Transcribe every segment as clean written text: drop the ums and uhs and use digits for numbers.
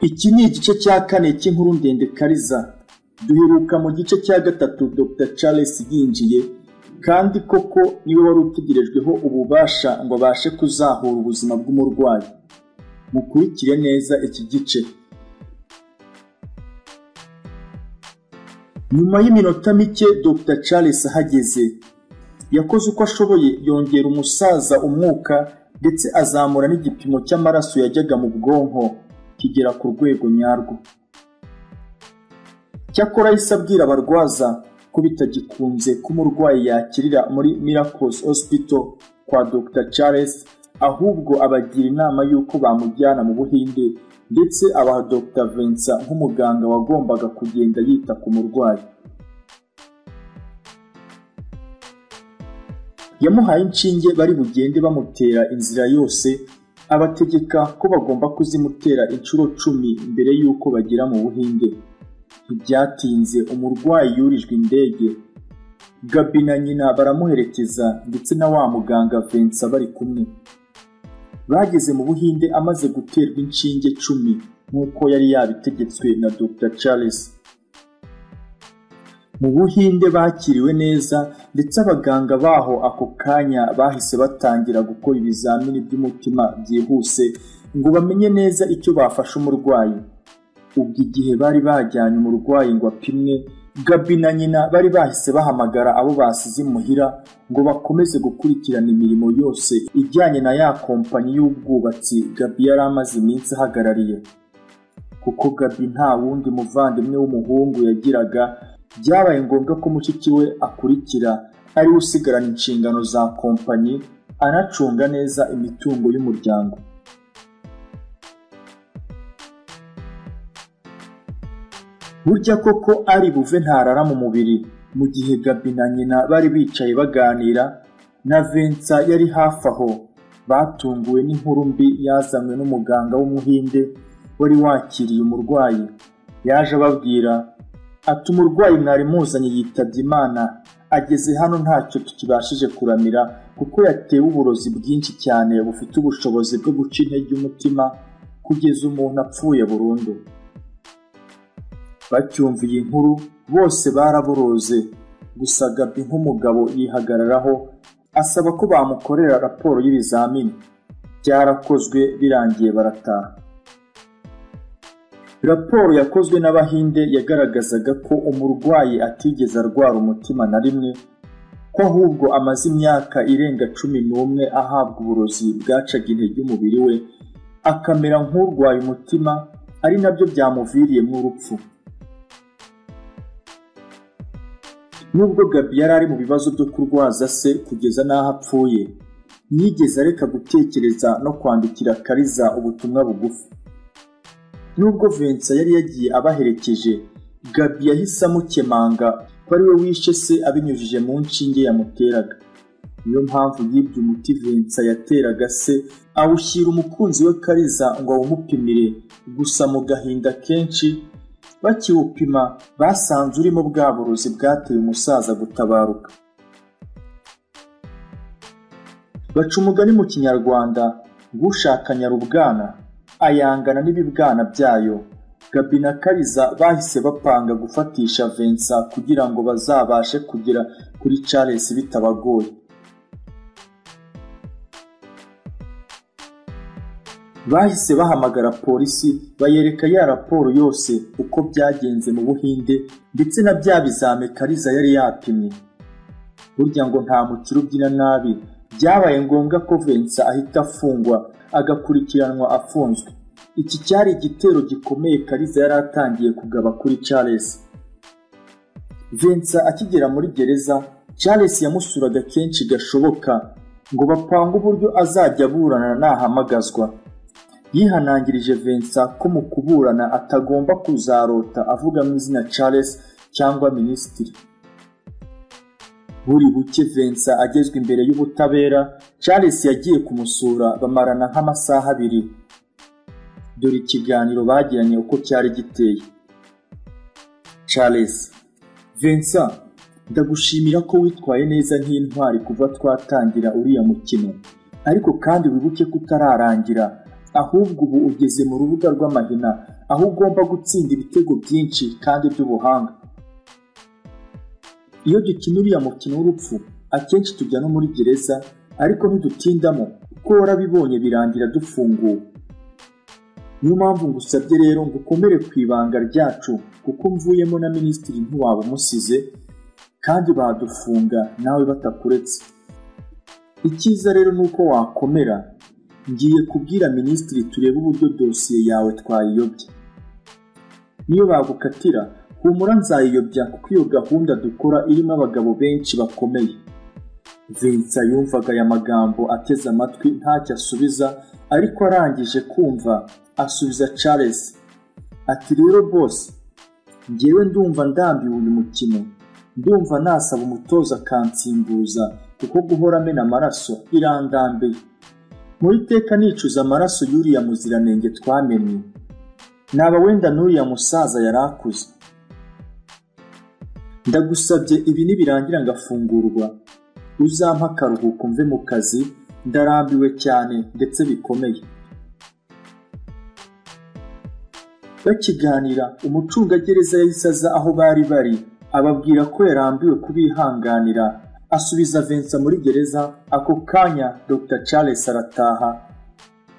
Iki ni igice cya kane cy'inkuru ndende Kariza. Duheruka mu gice cya gatatu Dr. Charles yinjiye, kandi koko niwe wari utegerejweho ububasha ngo abashe kuzahura ubuzima bw'umurwayi. Mukurikire neza iki gice. Nyuma y'iminota mike Dr. Charles ahageze, yakoze uko ashoboye, yongera umusaza umwuka ndetse azamura n'igipimo cy'amaraso yajyaga mu bwonko kigera ku rwego nyarwo. Cyakora yahise abwira abarwaza ko bitagikunze ko umurwayi yakirira muri Miracles Hospital kwa Dr. Charles, ahubwo abagira inama y'uko bamujyana mu Buhinde, ndetse abaha Dr. Vincent nk'umuganga wagombaga kugenda yita ku murwayi. Yamuhaye inshinge bari bugende bamutera inzira yose, abategeka ko bagomba kuzimutera inshuro 10 mbere y'uko bagera mu Buhinde. Ntibyatinze umurwayi yurijwe indege. Gabi na nyina baramuherekeza, ndetse na wa muganga Vincent bari kumwe. Bageze mu Buhinde amaze guterwa inshinge 10 nk'uko yari yabitegetswe na Dr. Charles. Mu Buhinde bakiriwe neza, ndetse abaganga baho ako kanya bahise batangira gukora ibizamini by'umutima byihuse ngo bamenye neza icyo bafasha umurwayi. Ubwo igihe bari bajyanye umurwayi ngo apimwe, Gabi na nyina bari bahise bahamagara abo basize imuhira ngo bakomeze gukurikirana imirimo yose ijyanye na ya kompanyi y'ubwubatsi Gabi yari amaze iminsi ahagarariye. Kuko Gabi nta wundi muvandimwe w'umuhungu yagiraga, byabaye ngombwa ko mushiki we akurikira, ari usigarana inshingano za kompanyi, anacunga neza imitungo y'umuryango. Burya koko ari buve ntarara mu mubiri. Mu gihe Gabi na nyina bari bicaye baganira, na Vincent yari hafi aho, batunguwe n'inkuru mbi yazanywe n'umuganga w'umuhinde wari wakiriye umurwayi. Yaje ababwira ati umurwayi mwari muzanye yitabye Imana, ageze hano ntacyo tukibashije kuramira kuko yatewe uburozi bwinshi cyane bufite ubushobozi bwo guca intege umutima kugeza umuntu apfuye burundu. Bacyumviye inkuru bose baraboroze, gusa Gabi nk'umugabo yihagararaho asaba ko bamukorera raporo y'ibizamini. Byarakozwe, birangiye barataha. Raporo yakozwe n'Abahinde yagaragazaga ko umurwayi atigeze arwara umutima na rimwe, ko ahubwo amaze imyaka irenga 11 ahabwa uburozi bwacaga intege umubiri we, akamera nk'urwaye umutima, ari nabyo byamuviriyemo urupfu. Nubwo Gabi yari ari mu bibazo byo kurwaza se kugeza n'aho apfuye, ntiyigeze areka gutekereza no kwandikira Kariza ubutumwa bugufi. Nubwo Vincent yari yagiye abaherekeje, Gabi yahise amukemanga ko ari we wishe se abinyujije mu nshinge yamuteraga. Niyo mpamvu yibye umuti Vincent yateraga se, awushyira umukunzi we Kariza ngo awumupimire, gusa mu gahinda kenshi bakiwupima basanze urimo bwa burozi bwateye umusaza gutabaruka. Baca umugani mu Kinyarwanda ngo ushaka nyarubwana ayangana n'ibibwana byayo. Gabi na Kariza bahise bapanga gufatisha Vincent kugira ngo bazabashe kugera kuri Charles bitabagoye. Bahise bahamagara polisi, bayereka ya raporo yose uko byagenze mu Buhinde, ndetse na bya bizame Kariza yari yapimye. Burya ngo nta mukiro ubyina nabi, byabaye ngombwa ko Vincent ahita afungwa, agakurikiranwa afunzwe. Iki cyari igitero gikomeye Kariza yari atangiye kugaba kuri Charles. Vincent akigera muri gereza, Charles yamusuraga kenshi gashoboka ngo bapanga uburyo azajya aburana nahamagazwa. Yihanangirije Vincent ko mu kuburana atagomba kuzarota avuga mu izina Charles cyangwa minisitiri. Buri buke Vincent agezwe imbere y'ubutabera, Charles yagiye kumusura, bamarana nk'amasaha 2. Dore ikiganiro bagiranye uko cyari giteye. Charles: Vincent, ndagushimira ko witwaye neza nk'intwari kuva twatangira uriya mukino, ariko kandi wibuke ko utararangira, ahubwo ubu ugeze mu rubuga rw'amahina aho ugomba gutsinda ibitego byinshi kandi by'ubuhanga. Iyo dukina uriya mukino w'urupfu akenshi tujya no muri gereza ariko ntidutindamo kuko warabibonye birangira dufunguwe. Niyo mpamvu ngusabye rero ngo ukomere ku ibanga ryacu kuko mvuyemo na minisitiri ntiwaba umusize kandi badufunga nawe batakuretse. Icyiza rero ni uko wakomera. Ngiye kubwira minisitiri turebe uburyo dosiye yawe twayiyobya. Niyo bagukatira humura nzayiyobya kuko iyo gahunda dukora irimo abagabo benshi bakomeye. Vincent yumvaga aya magambo ateze amatwi ntacyo asubiza, ariko arangije kumva asubiza Charles ati rero boss, njyewe ndumva ndambiwe uyu mukino, ndumva nasaba umutoza kansimbuza kuko guhora amena amaraso irandambiye. Muri teka nicuza amaraso y'uriya muziranenge twamenye, naba wenda n'uriya musaza yarakuze. Ndagusabye ibi nibirangira ngafungurwa uzampa akaruhuko mve mu kazi, ndarambiwe cyane ndetse bikomeye. Bakiganira umucungagereza yahise aza aho bari ababwira ko yarambiwe kubihanganira, asubiza Vincent muri gereza. Ako kanya Dr. Charles arataha.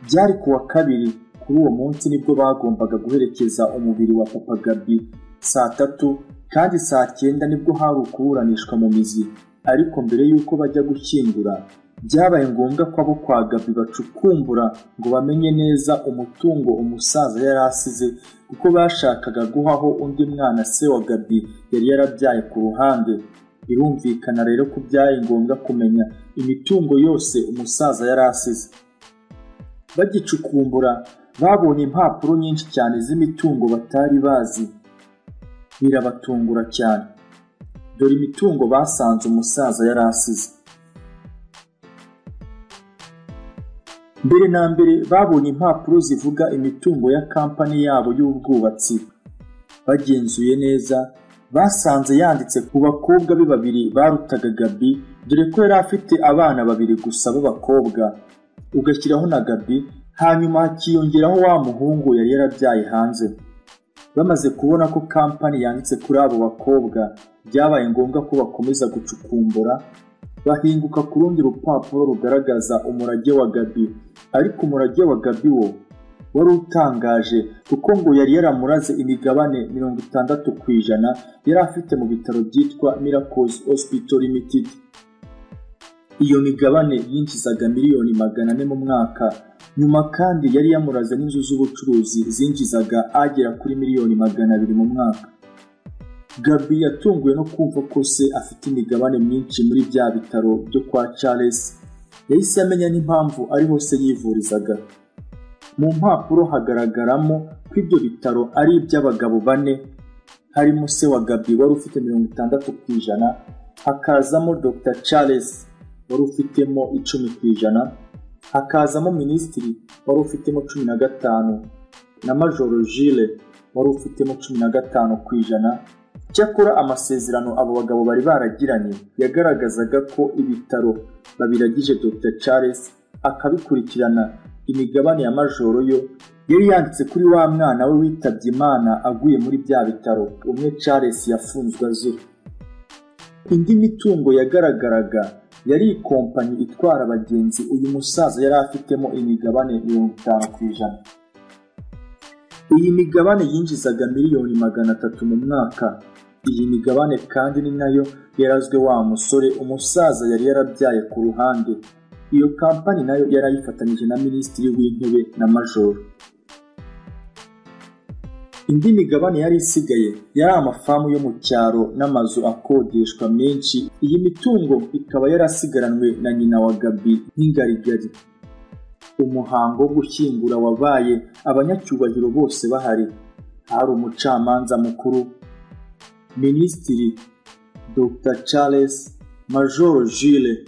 Byari kuwa kabiri, kuri uwo munsi nibwo bagombaga guherekeza umubiri wa Papa Gaby saa 3 kandi saa 9 nibwo hari ukuburanishwa mu mizi. Ariko mbere y'uko bajya gushyingura byabaye ngombwa ko abo kwa Gaby bacukumbura ngo bamenye neza umutungo umusaza yari asize kuko bashakaga guhaho undi mwana se wa Gaby yari yarabyaye ku ruhande. Birumvikana rero ko byaye ngombwa kumenya imitungo yose umusaza yari asize. Bagicukumbura babonye impapuro nyinshi cyane z'imitungo batari bazi. Birabatungura cyane. Dore imitungo basanze umusaza yari asize. Mbere na mbere babonye impapuro zivuga imitungo ya kampani yabo y'ubwubatsi. Bagenzuye neza basanze yanditse ku bakobwa be 2 barutaga Gaby, dore ko yari afite abana 2 gusa b'abakobwa, ugashyiraho na Gaby, hanyuma hakiyongeraho wa muhungu yari yarabyaye hanze. Bamaze kubona ko kampani yanditse kuri abo bakobwa, byabaye ngombwa ko bakomeza gucukumbura. Bahinguka ku rundi rupapuro rugaragaza umurage wa Gaby, ariko umurage wa Gaby wo wari utangaje kuko ngo yari yaramuraze imigabane 60% yari afite mu bitaro byitwa Miracles Hospital Limited. Iyo migabane yinjizaga miliyoni 400 mu mwaka, nyuma kandi yari yamuraze n'inzu z'ubucuruzi zinjizaga agera kuri miliyoni 200 mu mwaka. Gaby yatunguwe no kumva ko se afite imigabane myinshi muri bya bitaro byo kwa Charles. Yahise amenya n'impamvu ariho se yivurizaga. Mu mpapuro hagaragaramo ko ibyo bitaro ari iby'abagabo 4, harimo se wa Gaby wari ufite 60%, hakazamo Dr. Charles wari ufitemo 10%, hakazamo minisitiri wari ufitemo 15% na Major Gilles wari ufitemo 15%. Cyakora amasezerano abo bagabo bari baragiranye yagaragazaga ko ibitaro babiragije Dr. Charles akabikurikirana. Imigabane ya Majoro yo yari yanditse kuri wa mwana we witabye Imana aguye muri bya bitaro umwe Charles yafunzwe azira. Indi mitungo yagaragaraga yari ikompanyi itwara abagenzi uyu musaza yari afitemo imigabane 50%. Iyi migabane yinjizaga miliyoni 300 mu mwaka. Iyi migabane kandi ni nayo yarazwe wa musore umusaza yari yarabyaye ku ruhande. Iyo kampani nayo yarayifatanije na minisitiri w'intebe na Major. Indi migabane yari isigaye yari amafamu yo mu cyaro n'amazu akodeshwa menshi. Iyi mitungo ikaba yarasigaranwe na nyina wa Gaby nk'ingarigari. Umuhango wo gushyingura wabaye abanyacyubahiro bose bahari. Hari umucamanza mukuru, minisitiri, Dr. Charles, Major Gilles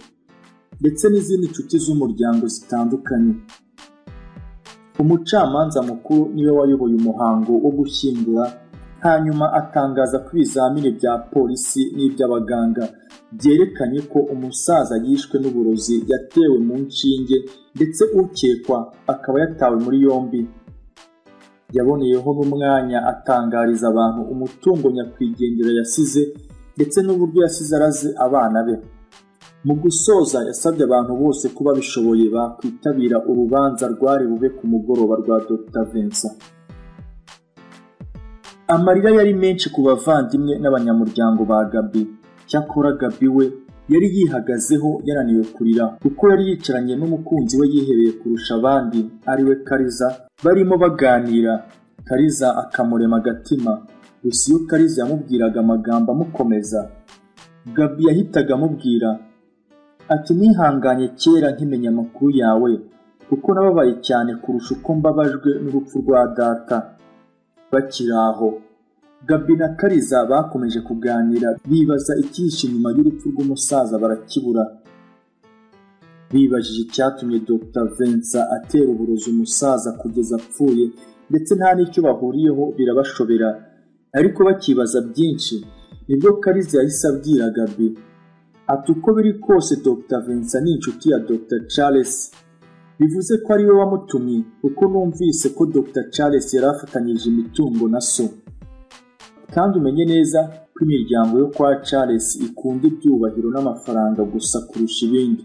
ndetse n'izindi nshuti z'umuryango zitandukanye. Umucamanza mukuru niwe wayoboye umuhango wo gushyingura, hanyuma atangaza ko ibizamini bya polisi n'iby'abaganga byerekanye ko umusaza yishwe n'uburozi yatewe mu nshinge ndetse ukekwa akaba yatawe muri yombi. Yaboneyeho n'umwanya atangariza abantu umutungo nyakwigendera yasize ndetse n'uburyo yasize araze abana be. Mu gusoza yasabye abantu bose kuba bishoboye bakwitabira urubanza rwari bube ku mugoroba rwa Dr. Vincent. Amarira yari menshi ku bavandimwe n'abanyamuryango ba Gaby. Cyakora Gaby we yari yihagazeho yananiwe kurira kuko yari yicaranye n'umukunzi we yihebeye kurusha abandi ariwe Kariza. Barimo baganira, Kariza akamurema agatima. Gusa iyo Kariza yamubwiraga amagambo amukomeza, Gaby yahitaga amubwira ati nihanganye kera nkimenya amakuru yawe kuko nababaye cyane kurusha uko mbabajwe n'urupfu rwa data. Bakiri aho, Gaby na Kariza bakomeje kuganira bibaza ikihishe inyuma y'urupfu rw'umusaza barakibura. Bibajije icyatumye Dr. Vincent atera uburozi umusaza kugeza apfuye ndetse nta n'icyo bahuriyeho birabashobera. Ariko bakibaza byinshi nibwo Kariza yahise abwira Gaby ati uko biri kose Dr. Vincent ni inshuti ya Dr. Charles, bivuze ko ari we wamutumye kuko numvise ko Dr. Charles yari afatanyije imitungo na so. Kandi umenye neza ko imiryango yo kwa Charles ikunda ibyubahiro n'amafaranga gusa kurusha ibindi.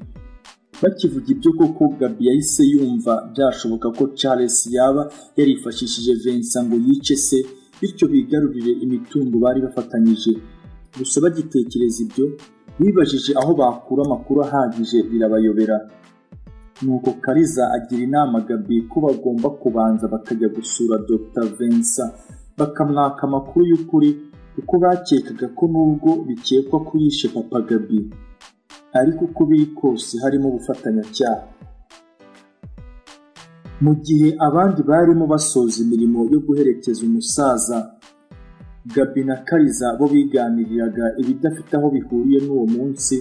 Bakivuga ibyo koko Gaby yahise yumva byashoboka ko Charles yaba yarifashishije Vincent ngo yice se bityo bigarurire imitungo bari bafatanyije. Gusa bagitekereza ibyo bibajije aho bakura amakuru ahagije birabayobera. Nuko Kariza agira inama Gaby ko bagomba kubanza bakajya gusura Dr. Vincent bakamwaka amakuru y'ukuri kuko bakekaga ko nubwo bikekwa ko yishe papa Gaby ariko uko biri kose harimo ubufatanyacyaha. Mu gihe abandi barimo basoza imirimo yo guherekeza umusaza, Gaby na Kariza bo biganiriraga ibidafite aho bihuriye n'uwo munsi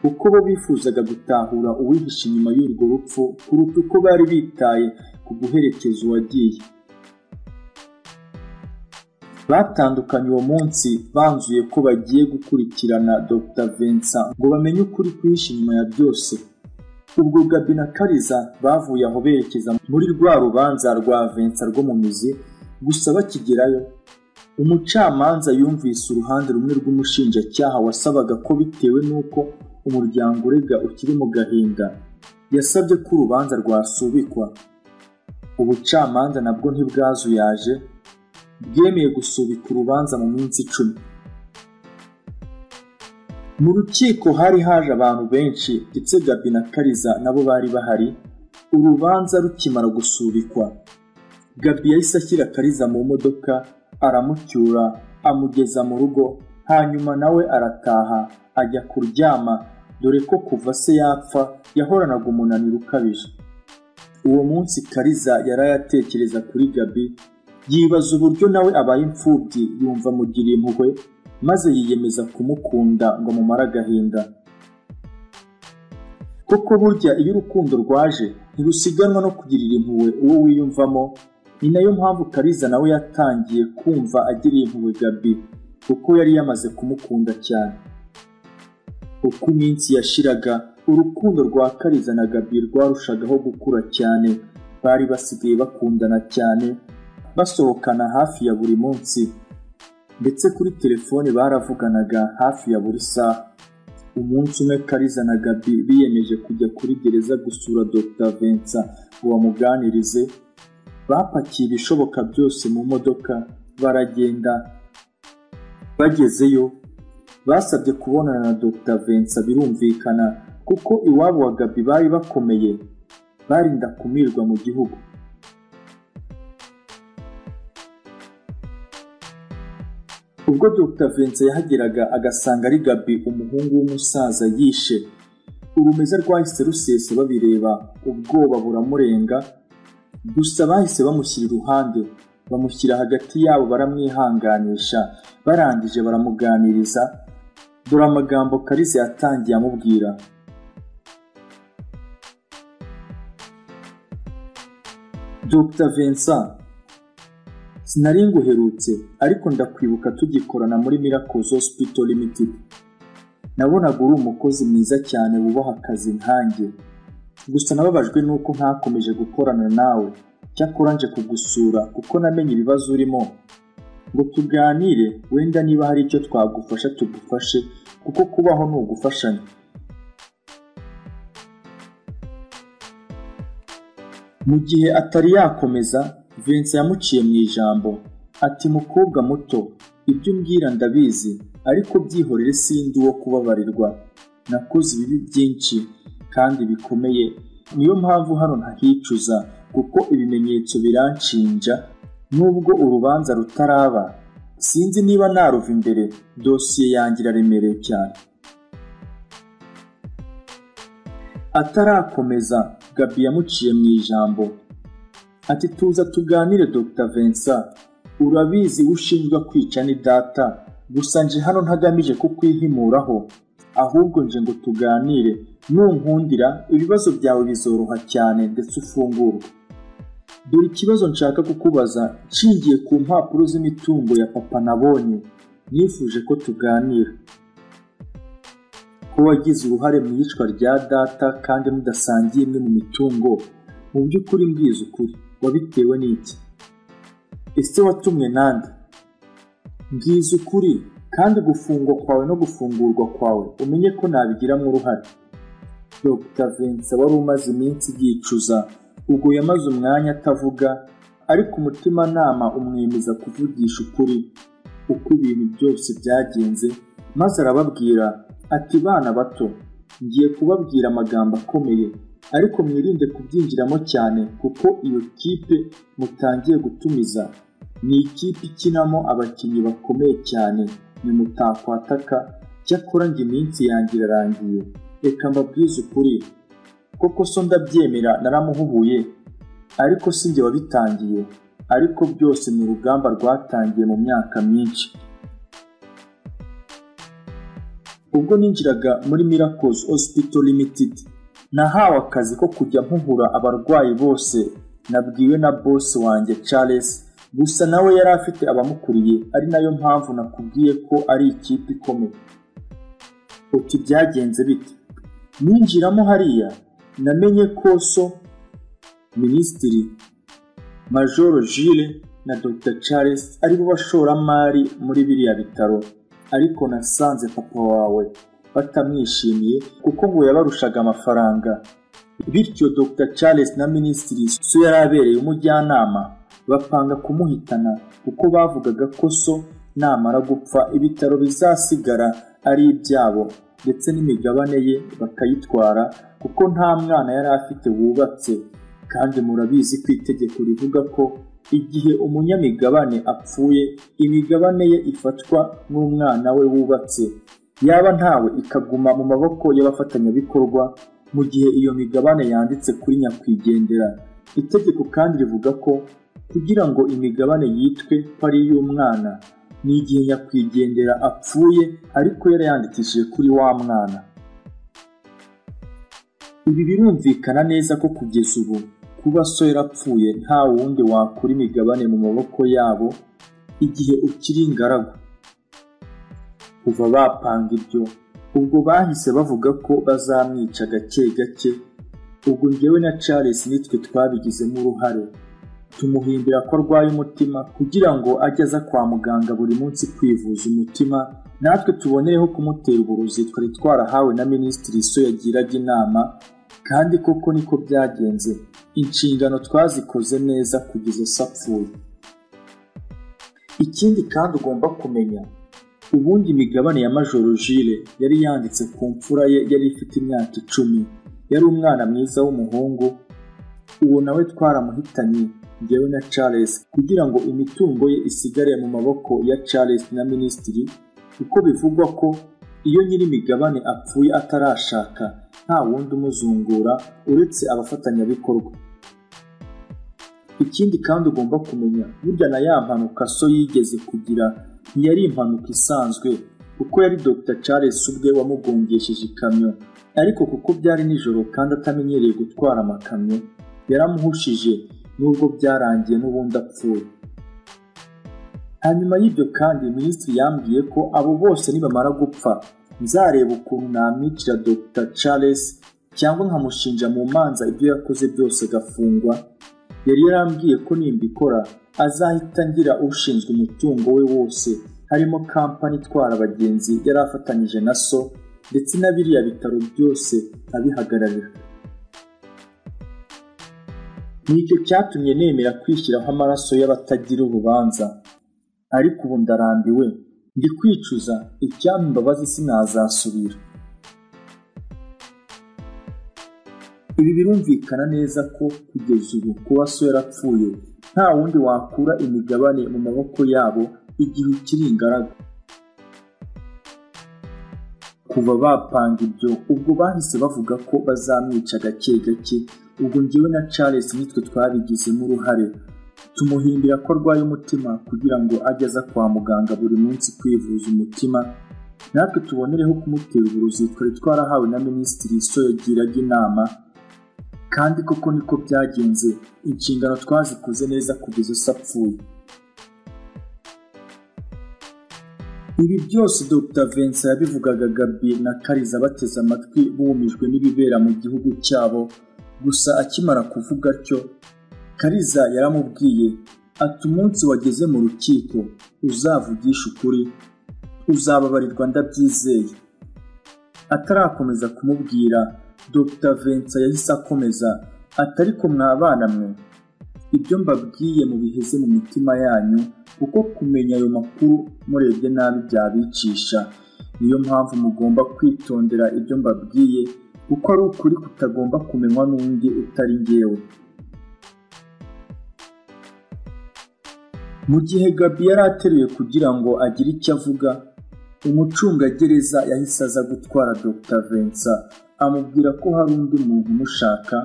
kuko bo bifuzaga gutahura uwihishe inyuma y'urwo rupfu kuruta uko bari bitaye ku guherekeza uwagiye. Batandukanye uwo munsi banzuye ko bagiye gukurikirana Dr. Vincent ngo bamenye ukuri kwihishe inyuma ya byose. Ubwo Gaby na Kariza bavuye aho berekeza muri rwa rubanza rwa Vincent rwo mu mizi. Gusa bakigerayo, umucamanza yumvise uruhande rumwe rw'umushinjacyaha wasabaga ko bitewe n'uko umuryango urega ukiri mu gahinda yasabye ko urubanza rwasubikwa. Ubucamanza nabwo ntibwazuyaje, bwemeye gusubika urubanza mu minsi 10. Mu rukiko hari haje abantu benshi ndetse Gaby na Kariza nabo bari bahari. Urubanza rukimara gusubikwa, Gaby yahise ashyira Kariza mu modoka aramucyura amugeza mu rugo, hanyuma nawe arataha ajya kuryama dore ko kuva se yapfa yahoranaga umunaniro ukabije. Uwo munsi Kariza yarayatekereza kuri Gaby, yibaza uburyo nawe abaye imfubyi yumva amugiriye impuhwe maze yiyemeza kumukunda ngo amumare agahinda. Koko burya iyo urukundo rwaje ntirusiganwa no kugirira impuhwe uwo wiyumvamo. Ni nayo mpamvu Kariza nawe yatangiye kumva agiriye impuhwe Gaby kuko yari yamaze kumukunda cyane. Uko iminsi yashiraga, urukundo rwa Kariza na Gaby rwarushagaho gukura cyane. Bari basigaye bakundana cyane, basohokana hafi ya buri munsi ndetse kuri telefone baravuganaga hafi ya buri saha. Umunsi umwe Kariza na Gaby biyemeje kujya kuri gereza gusura Dr. Vincent ngo bamuganirize. Bapakiye ibishoboka byose mu modoka baragenda. Bagezeyo basabye kubonana na Dr. Vincent birumvikana kuko iwabo wa Gaby bari bakomeye, barinda kumirwa mu gihugu. Ubwo Dr. Vincent yahageraga agasanga ari Gaby umuhungu w'umusaza yishe, urumeza rwahise rusese babireba, ubwoba buramurenga. Gusa bahise bamushyira iruhande, bamushyira hagati yabo baramwihanganisha. Barangije baramuganiriza, dore amagambo Kariza yatangiye amubwira. Dr. Vincent, sinari nguherutse ariko ndakwibuka tugikorana muri Miracles Hospital Limited. nabonaga uri umukozi mwiza cyane wubaha akazi nkanjye, gusa nababajwe nuko ntakomeje gukorana nawe. Cyakora nje kugusura kuko namenye ibibazo urimo, ngo tuganire wenda niba hari icyo twagufasha tugufashe, kuko kubaho ni ugufashanya. Mu gihe atari yakomeza, Vincent yamuciye mu ijambo ati, mukobwa muto, ibyo umbwira ndabizi, ariko byihorere, sindi uwo kubabarirwa. Nakoze ibibi byinshi kandi bikomeye, niyo mpamvu hano ntahicuza, kuko ibimenyetso biranshinja. Nubwo urubanza rutaraba, sinzi niba naruva imbere, dosiye yanjye iraremereye cyane. Atarakomeza, Gabi yamuciye mu ijambo ati, tuza tuganire Dr. Vincent, urabizi ushinjwa kwica ni data, gusa nje hano ntagamije kukwihimuraho, ahubwo nje ngo tuganire. Nunkundira ibibazo byawe bizoroha cyane ndetse ufungurwa. Dore ikibazo nshaka kukubaza nshingiye ku mpapuro z'imitungo ya papa nabonye, nifuje ko tuganira. Ko wagize uruhare mu iyicwa rya data kandi mudasangiye imwe mu mitungo, mu by'ukuri mbwiza ukuri, wabitewe n'iki? Ese watumwe nande? Mbwiza ukuri, kandi gufungwa kwawe no gufungurwa kwawe umenye ko nabigiramo uruhare. Dr. Vincent wari umaze iminsi yicuza, ubwo yamaze umwanya atavuga, ariko umutimanama umwemeza kuvugisha ukuri uko ibintu byose byagenze, maze arababwira ati, bana bato, ngiye kubabwira amagambo akomeye, ariko mwirinde kubyinjiramo cyane, kuko iyo kipe mutangiye gutumiza ni ikipe ikinamo abakinnyi bakomeye cyane, nimutakwataka. Cyakora njye iminsi yanjye irarangiye, reka mbabwize ukuri, koko so ndabyemera naramuhubuye, ariko si njye wabitangiye, ariko byose ni urugamba rwatangiye mu myaka myinshi. Ubwo ninjiraga muri Miracles Hospital Limited, nahawe akazi ko kujya mpuhura abarwayi bose nabwiwe na boss wanjye Charles, gusa nawe yari afite abamukuriye, ari nayo mpamvu nakubwiye ko ari ikipe ikomeye. Uti byagenze bite? Ninjiramo hariya namenye ko so, Minisitiri Major Jules na Dr. Charles ari bo bashoramari muri biriya bitaro, ariko nasanze papa wawe batamwishimiye kuko ngo yabarushaga amafaranga. Bityo Dr. Charles na Minisitiri so yari abereye umujyanama, bapanga kumuhitana kuko bavugaga ko so namara gupfa ibitaro bizasigara ari ibyabo, ndetse n'imigabane ye bakayitwara, kuko nta mwana yari afite wubatse. Kandi murabizi ko itegeko rivuga ko igihe umunyamigabane apfuye, imigabane ye ifatwa n'umwana we wubatse, yaba ntawe ikaguma mu maboko y'abafatanyabikorwa mu gihe iyo migabane yanditse kuri nyakwigendera. Itegeko kandi rivuga ko kugira ngo imigabane yitwe ko ari iy'umwana, ni igihe nyakwigendera apfuye ariko yarayandikishije kuri wa mwana. Ibi birumvikana neza ko kugeza ubu kuba so yarapfuye nta wundi wakura imigabane mu maboko yabo igihe ukiri ingaragu. Kuva bapanga ibyo, ubwo bahise bavuga ko bazamwica gake gake. Ubwo njyewe na Charles nitwe twabigizemo uruhare, tumuhimbira ko arwaye umutima kugira ngo ajye aza kwa muganga buri munsi kwivuza umutima, natwe tuboneyeho kumutera uburozi twari twarahawe na Minisitiri so yagiraga inama. Kandi koko niko byagenze, inshingano twazikoze neza kugeza sapfuye. Ikindi kandi ugomba kumenya, ubundi imigabane ya Major Jules yari yanditse ku mfura ye yari ifite imyaka 10, yari umwana mwiza w'umuhungu. Uwo nawe twaramuhitanye njyewe na Charles kugira ngo imitungo ye isigare mu maboko ya Charles na Minisitiri, kuko bivugwa ko iyo nyiri imigabane apfuye atarashaka nta wundi umuzungura uretse abafatanyabikorwa. Ikindi kandi ugomba kumenya, burya na ya mpanuka so yigeze kugira ntiyari impanuka isanzwe, kuko yari Dr. Charles ubwe wamugongesheje ikamyo, ariko kuko byari nijoro kandi atamenyereye gutwara amakamyo, yaramuhushije nubwo byarangiye n'ubundi apfuye. Hanyuma y'ibyo kandi Minisitiri yambwiye ko abo bose nibamara gupfa nzareba ukuntu namwicira Dr. Charles cyangwa nkamushinja mu manza ibyo yakoze byose agafungwa. Yari yarambwiye ko nimbikora azahita ngira ushinzwe umutungo we wose, harimo kampani itwara abagenzi yari afatanyije na so, ndetse na biriya bitaro byose abihagararira. Nicyo cyatumye nemera kwishyiraho amaraso y'abatagira urubanza, ariko ubu ndarambiwe, ndi kwicuza, icyampa imbabazi sinazasubira. Ibi birumvikana neza ko kugeza ubu kuba so yarapfuye nta wundi wakura imigabane mu maboko yabo igihe ukiri ingaragu. Kuva bapanga ibyo, ubwo bahise bavuga ko bazamwica gake gake. Ubwo njyewe na Charles nitwe twabigizemo uruhare, tumuhimbira ko arwaye umutima kugira ngo ajye aza kwa muganga buri munsi kwivuza umutima, natwe tubonereho kumutera uburozi twari twarahawe na Minisitiri So yagiraga inama. Kandi koko niko byagenze, inshingano twazikoze neza kugeza se apfuye. Ibi byose Dr. Vincent yabivugaga Gaby na Kariza bateze amatwi bumijwe n'ibibera mu gihugu cyabo. Gusa akimara kuvuga atyo, Kariza yaramubwiye ati umunsi wageze mu rukiko uzavugisha ukuri, uzababarirwa ndabyizeye. Atarakomeza kumubwira, Dr. Vincent yahise akomeza ati ariko mwabana mwe, ibyo mbabwiye mubiheze mu mitima yanyu, kuko kumenya ayo makuru murebye nabi byabicisha. Niyo mpamvu mugomba kwitondera ibyo mbabwiye, kuko ari ukuri kutagomba kumenywa n'undi utari njyewe. Mu gihe Gaby yari ateruye kugira ngo agire icyo avuga, umucungagereza yahise aza gutwara Dr. Vincent amubwira ko hari undi muntu umushaka.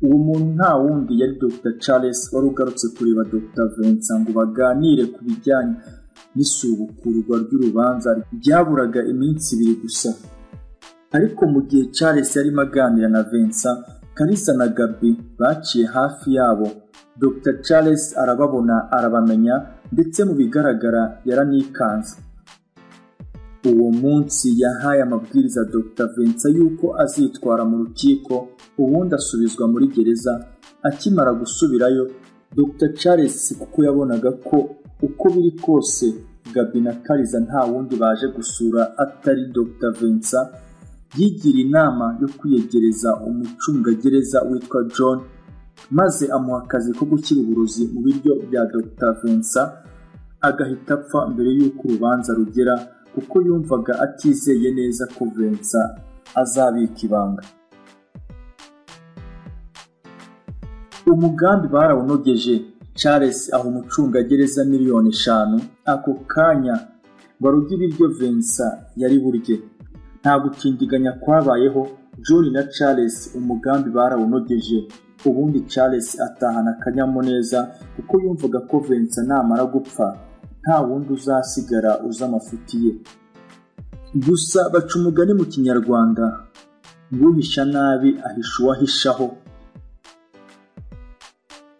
Uwo muntu nta wundi yari Dr. Charles wari ugarutse kureba Dr. Vincent ngo baganire ku bijyanye n'isubukurwa ry'urubanza ryaburaga iminsi 2 gusa. Ariko mu gihe Charles yarimo aganira na Vincent, Kariza na Gaby baciye hafi yabo. Dr. Charles arababona, arabamenya, ndetse mu bigaragara yaranikanze. Uwo munsi yahaye amabwiriza Dr. Vincent yuko azitwara mu rukiko, ubundi asubizwa muri gereza. Akimara gusubirayo, Dr. Charles kuko yabonaga ko uko biri kose Gaby na Kariza nta wundi baje gusura atari Dr. Vincent, yigira inama yo kwiyegereza umucungagereza witwa John, maze amuha akazi ko gushyira uburozi mu biryo bya Dr. Vincent, agahita apfa mbere y'uko urubanza rugera, kuko yumvaga atizeye neza ko Vincent azabika ibanga. Umugambi barawunogeje. Charles aho umucungagereza $5,000,000 ako kanya baruga ibiryo Vincent yari burye. Nta gutindiganya kwabayeho. John na Charles umugambi barawunogeje, ubundi Charles atahana akanyamuneza kuko yumvaga ko Vincent namara gupfa nta wundi uzasigara uza amafuti ye. Gusa baca umugani mu Kinyarwanda ngo uhisha nabi ahisha uwahishaho.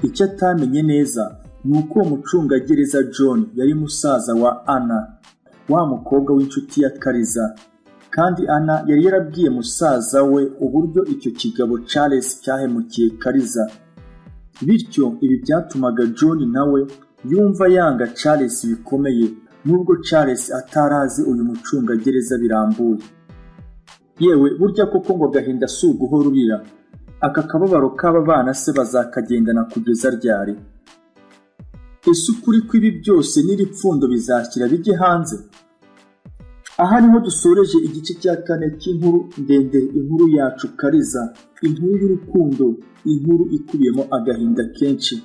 Icyo atamenye neza ni uko umucungagereza John yari musaza wa Anna, wa mukobwa w'inshuti ya Kariza, kandi Anna yari yarabwiye musaza we uburyo icyo kigabo Charles cyahemukiye Kariza. Bityo ibi byatumaga John nawe yumva yanga Charles bikomeye, nubwo Charles atarazi uyu mucungagereza birambuye. Yewe burya koko ngo gahinda si uguhora urira, aka kababaro k'aba bana se bazakagendana kugeza ryari? Ese ukuri kw'ibi byose n'iripfundo bizashyira bijye hanze? Aha niho dusoreje igice cya 4 cy'inkuru ndende, inkuru yacu Kariza, inkuru y'urukundo, inkuru ikubiyemo agahinda kenshi.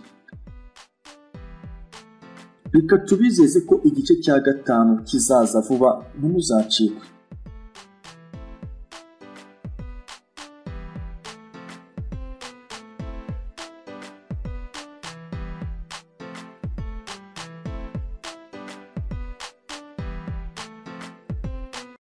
Reka tubizeze ko igice cya 5 kizaza vuba, ntimuzacikwe.